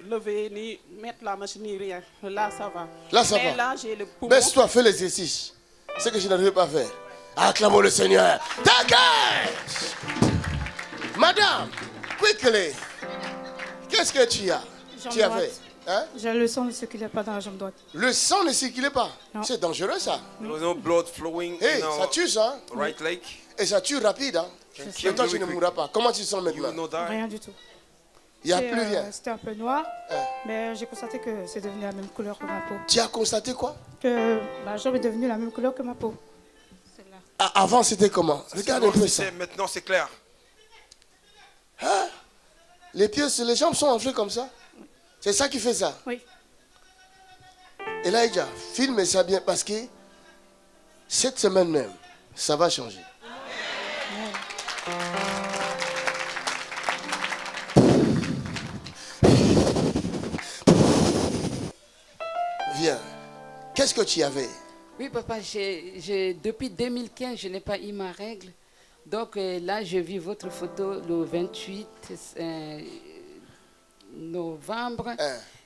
lever ni mettre la machine ni rien. Là, ça va. Là, ça Mais va. là, j'ai le poumon. Baisse-toi, fais l'exercice. C'est que je n'arrivais pas à faire. Acclamons le Seigneur. T'inquiète. Madame, quickly. Qu'est-ce que tu as? Tu avais. Hein? J'ai le sang ne circulait pas dans la jambe droite. Le sang ne circulait pas. Non. C'est dangereux ça. There was no blood flowing Hey, in ça our tue ça. right leg. Et ça tue rapide. Hein? Can Et kill toi, very tu ne quick. mourras pas. Comment tu te sens You will maintenant? not die. Rien du tout. Il n'y a plus rien. C'était un peu noir, mais j'ai constaté que c'est devenu la même couleur que ma peau. Tu as constaté quoi? Que ma jambe est devenue la même couleur que ma peau. Ah, avant, c'était comment? Regarde un peu ça. Maintenant, c'est clair. Hein? Les pieds, les jambes sont enflées comme ça. C'est ça qui fait ça. Oui. Elijah, filme ça bien parce que cette semaine même, ça va changer. Viens. Qu'est-ce que tu avais? Oui, papa, depuis 2015, je n'ai pas eu ma règle. Donc là, je vis votre photo le 28 novembre.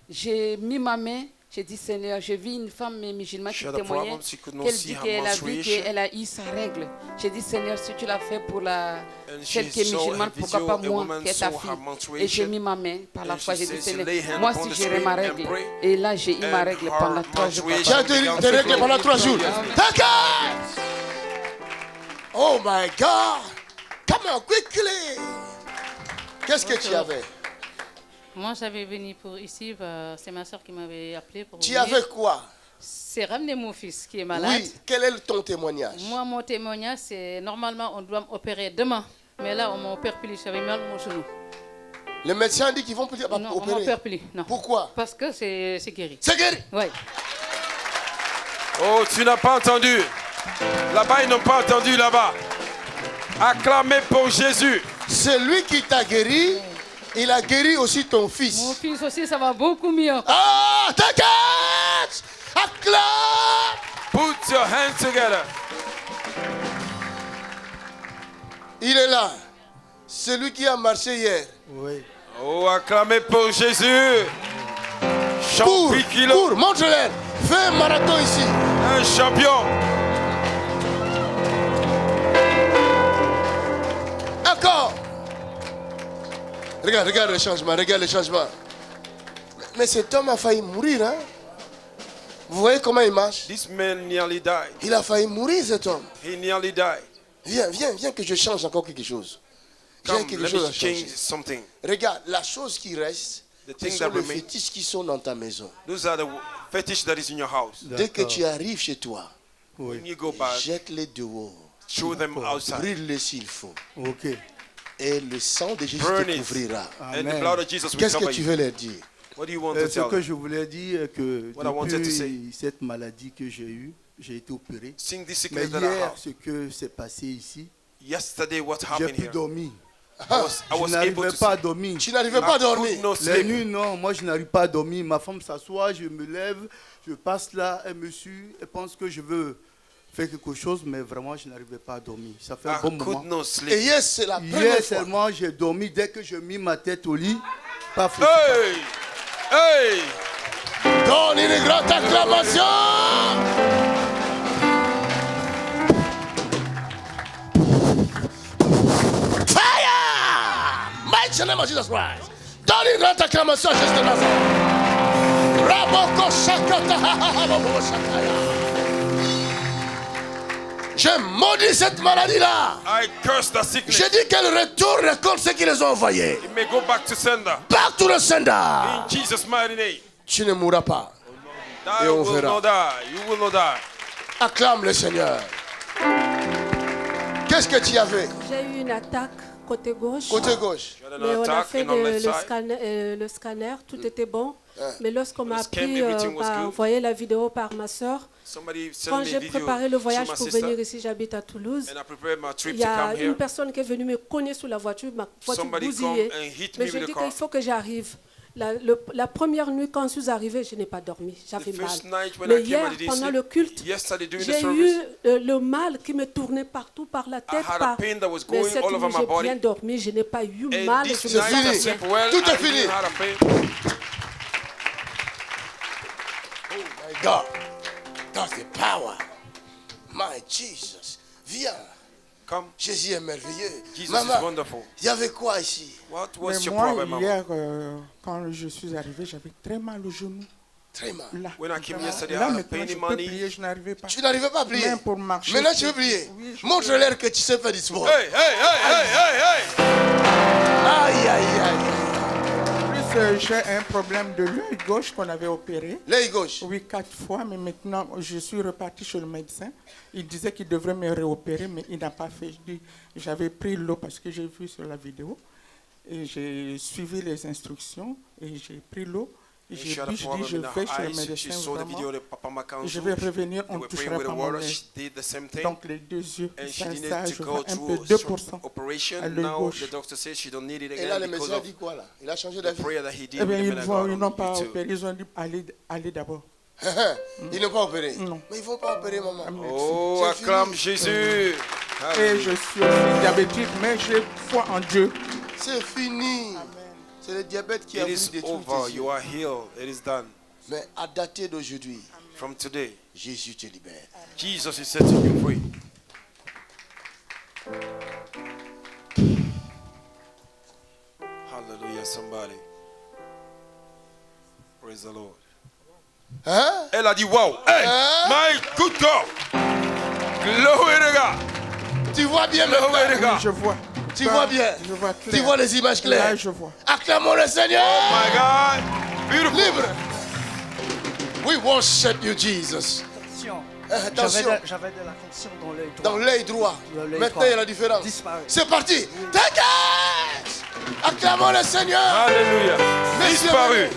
J'ai mis ma main, j'ai dit, Seigneur, je vis une femme musulmane qui témoignait, qu'elle dit qu'elle a vu qu'elle a eu sa règle. J'ai dit, Seigneur, si tu l'as fait pour celle qui est musulmane, pourquoi pas moi, qui est ta fille? Et j'ai mis ma main par la foi, j'ai dit, Seigneur, moi si j'aurai ma règle. Et là, j'ai eu ma règle pendant 3 jours. Tu as tes règles pendant 3 jours. T'inquiète! Oh my God! Come on, quickly! Qu'est-ce que tu avais? Moi, j'avais venu pour ici, c'est ma soeur qui m'avait appelé pour Tu venir. avais quoi? C'est ramener mon fils qui est malade. Oui, quel est ton témoignage? Moi, mon témoignage, c'est normalement, on doit m'opérer demain. Mais là, on m'opère plus, j'avais mal mon genou. Le médecin dit qu'ils vont plus Non, on m'opère plus. Non. Pourquoi? Parce que c'est guéri. C'est guéri? Oui. Oh, tu n'as pas entendu. Là-bas, ils n'ont pas entendu là-bas. Acclamez pour Jésus. C'est lui qui t'a guéri. Il a guéri aussi ton fils. Mon fils aussi, ça va beaucoup mieux. Ah, t'inquiète! Acclame! Put your hands together. Il est là. Celui qui a marché hier. Oui. Oh, acclamez pour Jésus. Cours, cours, montre-leur. Fais un marathon ici. Un champion. Encore. Regarde, regarde le changement, regarde le changement. Mais cet homme a failli mourir, hein? Vous voyez comment il marche? This man nearly died. Il a failli mourir, cet homme. He nearly died. Viens, viens, viens que je change encore quelque chose. J'ai Come, quelque let chose me à changer. change something. Regarde, la chose qui reste, The ce thing sont that les remains. fétiches qui sont dans ta maison. Those are the fetish that is in your house. Dès que tu arrives chez toi, When you go back, jette-les dehors. throw them outside. Brûle-les s'il faut. Ok. Et le sang de Jésus Burn te it. couvrira. And the blood of Jesus will Qu'est-ce que cover tu you. veux leur dire? What do you want to Ce tell que them? je voulais dire que What I wanted to say. depuis cette maladie que j'ai eue, j'ai été opéré. Seeing this Mais sickness that I hier, have. ce que s'est passé ici, Yesterday, what j'ai happened pu here? dormir. Je n'arrivais pas à dormir. Tu n'arrivais pas à dormir? Les nuits, non. Moi, je n'arrive pas à dormir. Ma femme s'assoit, je me lève, je passe là, elle me suit, elle pense que je veux faire quelque chose, mais vraiment, je n'arrivais pas à dormir. Ça fait un bon moment. Et hier, c'est la première Hier fois. seulement, j'ai dormi dès que j'ai mis ma tête au lit. Pas fou. Hey! Hey! Donne une grande acclamation! Mighty name of Jesus Christ. Donne une grande acclamation à Jésus de Nazareth. Raboko Shakata. Je maudis cette maladie-là. I curse the sickness. Je dis qu'elle retourne contre ceux qui les ont envoyés. It may go back to sender. Back to the sender. In Jesus' mighty name. Tu ne mourras pas. Thou Et on will verra. not die. You will not die. Acclame le Seigneur. Qu'est-ce que tu avais? J'ai eu une attaque côté gauche. Côté gauche. Mais on a fait le scanner, tout était bon. Mais lorsqu'on m'a envoyé la vidéo par ma soeur, quand j'ai préparé le voyage pour venir ici, j'habite à Toulouse, il y a une personne qui est venue me cogner sous la voiture, ma voiture bousillée. Mais j'ai dit qu'il faut que j'arrive. La première nuit, quand je suis arrivée, je n'ai pas dormi, j'avais mal. Mais hier, pendant le culte, j'ai eu le mal qui me tournait partout par la tête. Mais cette nuit, j'ai bien dormi, je n'ai pas eu mal. C'est fini. Tout est fini. Oh my God. That's the power. My Jesus. Viens. Jésus est merveilleux. Maman, il y avait quoi ici? Mais moi, hier, quand je suis arrivé, j'avais très mal au genou. Très mal. Là, When I came yesterday, là I had maintenant, je pain in peux my knee. plier, je n'arrivais pas. Tu n'arrivais pas à plier. Même pour marcher. Maintenant, tu veux plier. Oui, montre-leur que tu sais faire du sport. Hey, hey, hey, hey, hey, hey. Aïe, aïe, aïe. En plus, j'ai un problème de l'œil gauche qu'on avait opéré. L'œil gauche? Oui, 4 fois, mais maintenant, je suis reparti chez le médecin. Il disait qu'il devrait me réopérer, mais il n'a pas fait. J'avais pris l'eau parce que j'ai vu sur la vidéo. Et j'ai suivi les instructions et j'ai pris l'eau. J'ai bu, je dis, je vais chez le médecin vraiment. Je vais revenir, on ne touchera pas mon œil. Donc les deux yeux, ça, je vois un peu 2% à l'œil gauche. Et là, le médecin a dit quoi là? Il a changé d'avis? Eh bien, ils n'ont pas opéré, ils ont dit allez d'abord. Ils n'ont pas opéré? Non. Mais ils ne vont pas opérer, maman. Oh, acclame Jésus. Et je suis aussi diabétique, mais j'ai foi en Dieu. C'est fini. C'est le diabète qui a voulu détruire tes yeux. You are healed. It is done. Mais à dater d'aujourd'hui, from today, Jésus te libère. Jesus is setting you free. Hallelujah, somebody. Praise the Lord. Hein? Elle a dit wow. Hey, my good God. Glory to God. Tu vois bien maintenant? Oui, je vois. Tu vois bien? Je vois clair. Tu vois les images claires? Là, je vois. Acclamons le Seigneur. Oh my God. Beautiful. Libre. We worship you, Jesus. Attention. J'avais de l'infection dans l'œil droit. Dans l'œil droit. Maintenant, il y a la différence. Disparu. C'est parti. Dégage. Acclamons le Seigneur. Alléluia. Disparu.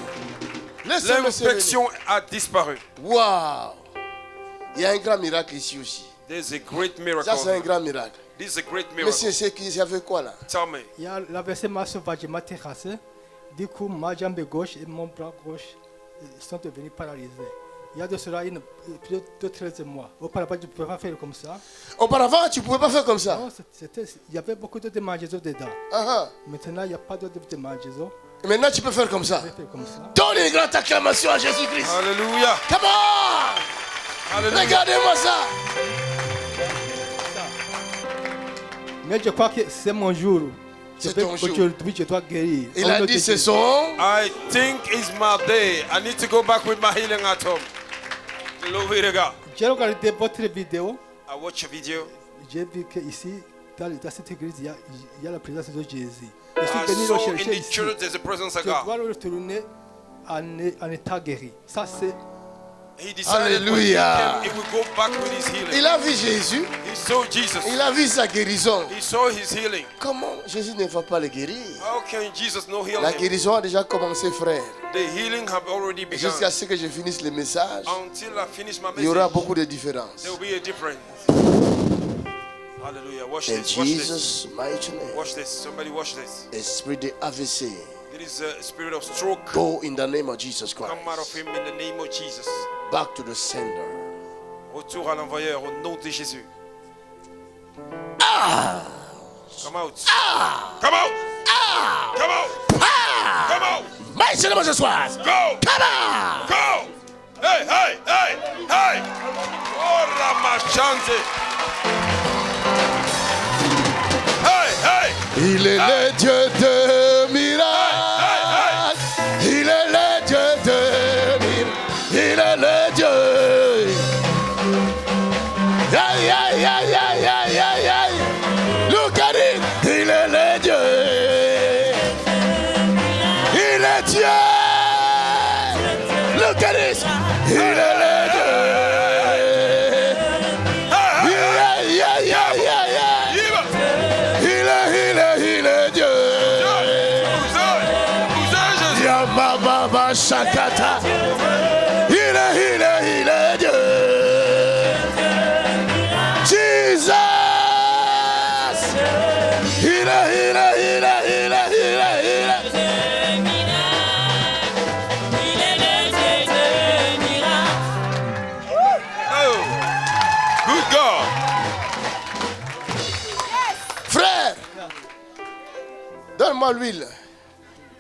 L'infection a disparu. Wow. Il y a un grand miracle ici aussi. There's a great miracle. Ça, c'est un grand miracle. This is a great miracle. Mais c'est qu'il y avait quoi là? Tell me. Il y a la versée ma sauvage m'a terrassé. Du coup, ma jambe gauche et mon bras gauche sont devenus paralysés. Il y a de cela plus de 13 mois. Auparavant, tu ne pouvais pas faire comme ça. Auparavant, tu ne pouvais pas faire comme ça? Non, il y avait beaucoup de démangeaisons dedans. Maintenant, il n'y a pas de démangeaisons. Et maintenant, tu peux faire comme ça. Donne une grande acclamation à Jésus-Christ. Alléluia. Come on. Alléluia. Regardez-moi ça. Mais je crois que c'est mon jour. C'est ton jour. Aujourd'hui, je dois guérir. Il a dit c'est son. I think it's my day. I need to go back with my healing at home. Glory to God. J'ai regardé votre vidéo. I watch a video. J'ai vu qu'ici, dans cette église, il y a la présence de Jésus. I saw in the church there's a presence of God. Je dois retourner en état guéri. Ça, c'est. Alléluia. He will go back with his healing. Il a vu Jésus. He saw Jesus. Il a vu sa guérison. He saw his healing. Comment Jésus ne va pas le guérir? How can Jesus not heal La him? guérison a déjà commencé, frère. The healing have already begun. Jusqu'à ce que je finisse le message, Until I finish my message, il y aura beaucoup de différences. there will be a difference. Hallelujah. Watch In this. Jesus' mighty name. Watch this. Somebody watch this. Esprit de AVC. There is a spirit of stroke. Go in the name of Jesus Christ. Come out of him in the name of Jesus. Back to the sender. Retour à l'envoyeur au nom de Jésus. Ah! Come out. Ah! Come out. Ah! Come out. Ah! Come out. Mighty name of Jesus Christ. Go. Come on. Go. Hey, hey, hey, hey. Oh, Ramachante. Hey, hey. Il est le Dieu de miracles. Il est le Dieu de miracles. Il est le Dieu. Aïe, aïe, aïe, aïe, aïe, aïe, aïe. Look at it. Il est le Dieu. Il est Dieu. Look at this. Il est le Dieu. Baba Shakata. Il est Dieu. Jesus. Il est. Oh, good God. Frère, donne-moi l'huile.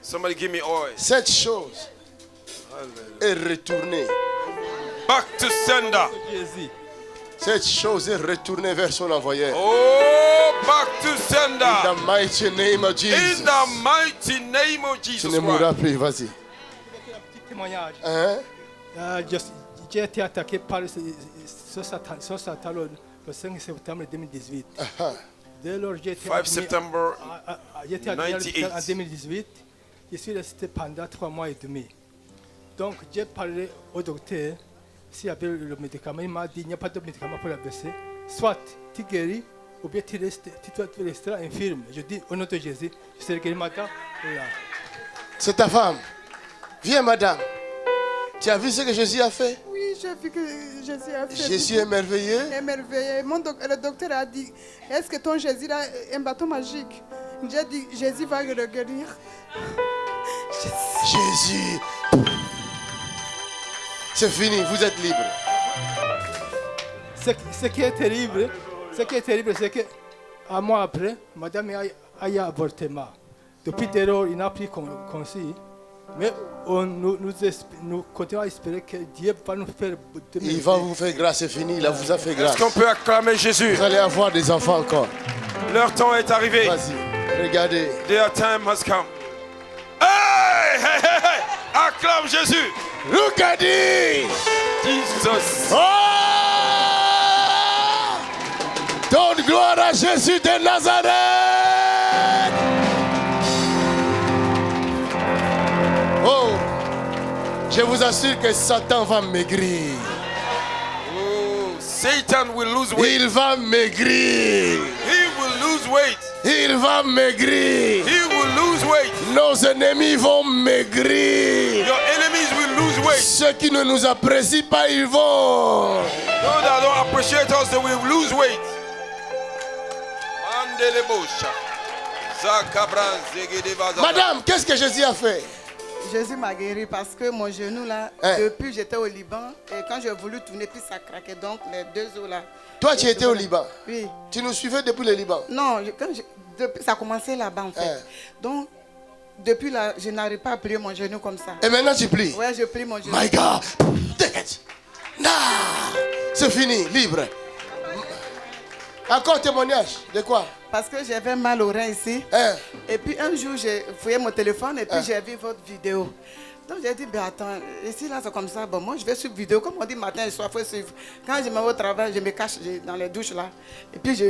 Somebody give me oil. Cette chose est retournée. Back to sender. Cette chose est retournée vers son envoyeur. Oh, back to sender. In the mighty name of Jesus. In the mighty name of Jesus. Tu ne mourras plus, vas-y. Témoignage. Hein? J'ai été attaqué par ce Satan le 5 septembre 2018. Dès lors, j'ai été 5 septembre admis en 2018. Je suis resté pendant 3 mois et demi. Donc, j'ai parlé au docteur s'il y avait le médicament. Il m'a dit qu'il n'y a pas de médicament pour la baisser. Soit tu guéris, ou bien tu resteras infirme. Je dis au nom de Jésus, je serai guéri madame. C'est ta femme. Viens, madame. Tu as vu ce que Jésus a fait? Oui, j'ai vu que Jésus a fait. Jésus est merveilleux. Émerveillé. Le docteur a dit, est-ce que ton Jésus a un bâton magique? J'ai dit, Jésus va le guérir. Jésus. C'est fini, vous êtes libre. Ce qui est terrible, c'est que un mois après, madame a eu un avortement. Depuis dès lors, il n'a plus conçu. Mais nous continuons à espérer que Dieu va nous faire. Il va vous faire grâce, c'est fini, il vous a fait grâce. Est-ce qu'on peut acclamer Jésus? Vous allez avoir des enfants encore. Leur temps est arrivé. Vas-y, regardez. Their time has come. Hey, hey, hey, hey. Acclame Jésus. Look at this. Jesus. Oh! Donne gloire à Jésus de Nazareth. Oh, je vous assure que Satan va maigrir. Oh, Satan will lose weight. Il va maigrir. He will lose weight. Il va maigrir. He will lose weight. Nos ennemis vont maigrir. Your enemies will lose weight. Ceux qui ne nous apprécient pas, ils vont. Those that don't appreciate us, they will lose weight. Madame, qu'est-ce que Jésus a fait? Jésus m'a guéri parce que mon genou là, depuis j'étais au Liban et quand j'ai voulu tourner, puis ça craquait, donc les deux os là. Toi, tu étais au Liban? Oui. Tu nous suivais depuis le Liban? Non, depuis, ça a commencé là-bas en fait. Donc, depuis là, je n'arrive pas à plier mon genou comme ça. Et maintenant tu plies? Ouais, je plie mon genou. My God! Nah. C'est fini, libre. Encore témoignage, de quoi? Parce que j'avais mal au rein ici. Et puis un jour, j'ai fouillé mon téléphone et puis j'ai vu votre vidéo. Donc j'ai dit, ben attends, ici là c'est comme ça, bon moi je vais suivre vidéo, comme on dit matin et soir, il faut suivre. Quand je m'en vais au travail, je me cache dans les douches là. Et puis je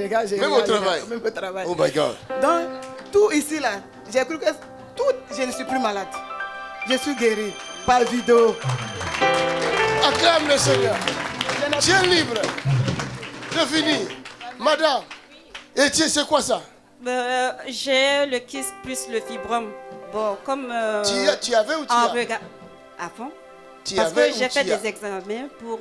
regarde, même au travail? Même au travail. Oh my God. Donc tout ici là, j'ai cru que tout, je ne suis plus malade. Je suis guéri par vidéo. Acclame le Seigneur. Tu es libre. C'est fini. Madame, et c'est quoi ça? J'ai le kyste plus le fibrome. Bon, comme... tu avais ou tu as? Avant. Tu Parce avais que j'ai ou fait tu as? des examens pour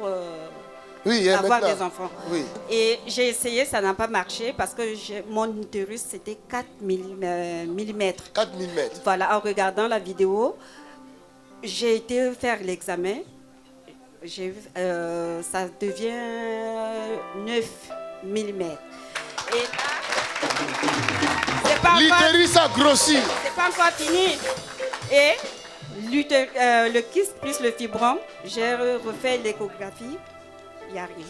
avoir des enfants. Oui. Et j'ai essayé, ça n'a pas marché parce que mon utérus c'était 4 mm. 4 mm. Voilà, en regardant la vidéo, j'ai été faire l'examen. Ça devient 9 mm. Et là, l'utérus a grossi. C'est pas encore fini. Et le kyste plus le fibrome, j'ai refait l'échographie. Il n'y a rien.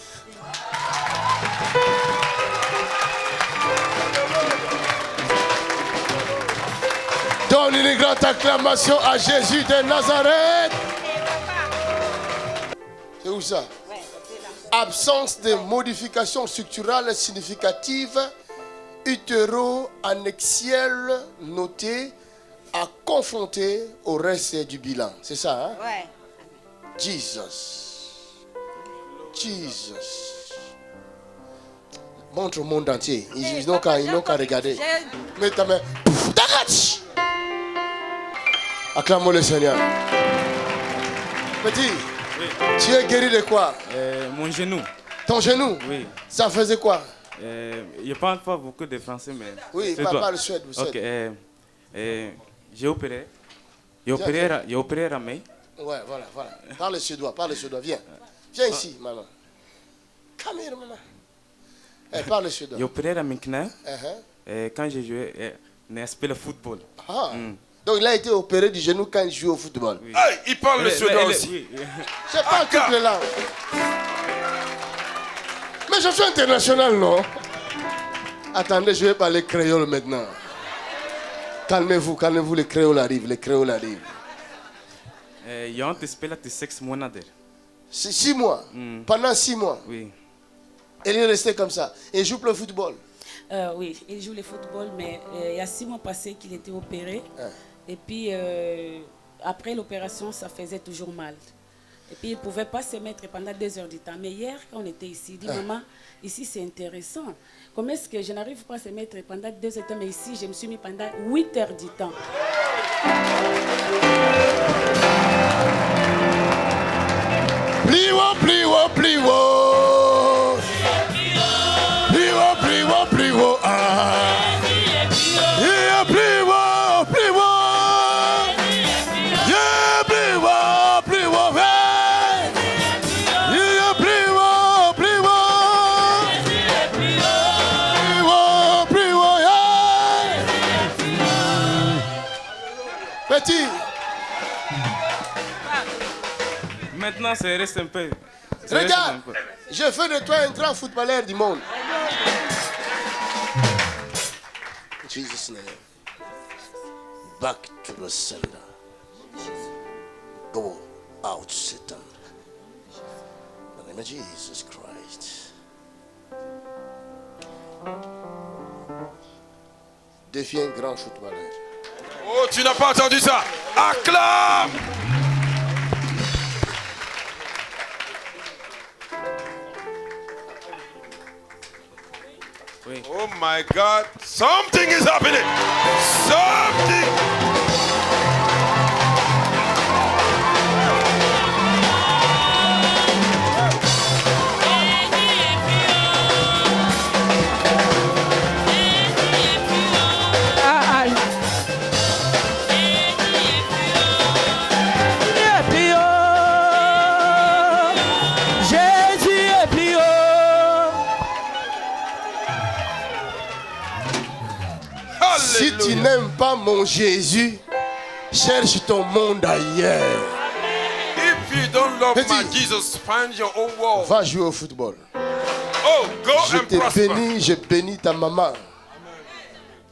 Donne une grande acclamation à Jésus de Nazareth. C'est où ça? Absence de modification structurale significative utéro-annexielle notée à confronter au reste du bilan. C'est ça, hein? Ouais. Jesus. Montre au monde entier. Ils n'ont qu'à regarder. Mets ta main. Acclame le Seigneur. Petit, oui. Tu es guéri de quoi? Mon genou. Ton genou? Oui. Ça faisait quoi? Je parle pas beaucoup de français, mais... Oui, parle suède. Ok. J'ai opéré. J'ai opéré la main. Ouais, voilà. Parle suédois, viens. Viens ici, maman. Come here, maman. Parle suédois. J'ai opéré la main. Quand j'ai joué, le football. Donc il a été opéré du genou quand il joue au football. Oui. Hey, il parle le suédois aussi. Oui. Je parle toutes les langues. Mais je suis international, non? Attendez, je vais parler créole maintenant. Calmez-vous, les créoles arrivent. Jag har inte spelat i 6 månader. 6 mois? Pendant 6 mois? Oui. Il est resté comme ça. Il joue pour le football? Oui, il joue le football, mais il y a 6 mois passés qu'il était opéré. Et puis, après l'opération, ça faisait toujours mal. Et puis, il ne pouvait pas se mettre pendant 2 heures du temps. Mais hier, quand on était ici, il dit, maman, ici c'est intéressant. Comment est-ce que je n'arrive pas à se mettre pendant 2 heures du temps, mais ici, je me suis mis pendant 8 heures du temps. Pliwo. Petit. Maintenant, ça reste un peu. Regarde, je fais de toi un grand footballeur du monde. Jesus' name. Back to the sender. Go out, Satan. In the name of Jesus Christ. Deviens un grand footballeur. Oh, tu n'as pas entendu ça? Acclame! Oui. Oh my God, something is happening. Something. Si tu n'aimes pas mon Jésus, cherche ton monde ailleurs. If you don't love my Jesus, find your own world. Va jouer au football. Oh, go and prosper. Je bénis ta maman.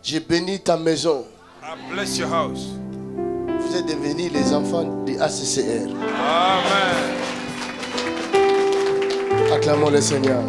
Je bénis ta maison. I bless your house. Vous êtes devenus les enfants du ACCR. Amen. Acclamons le Seigneur.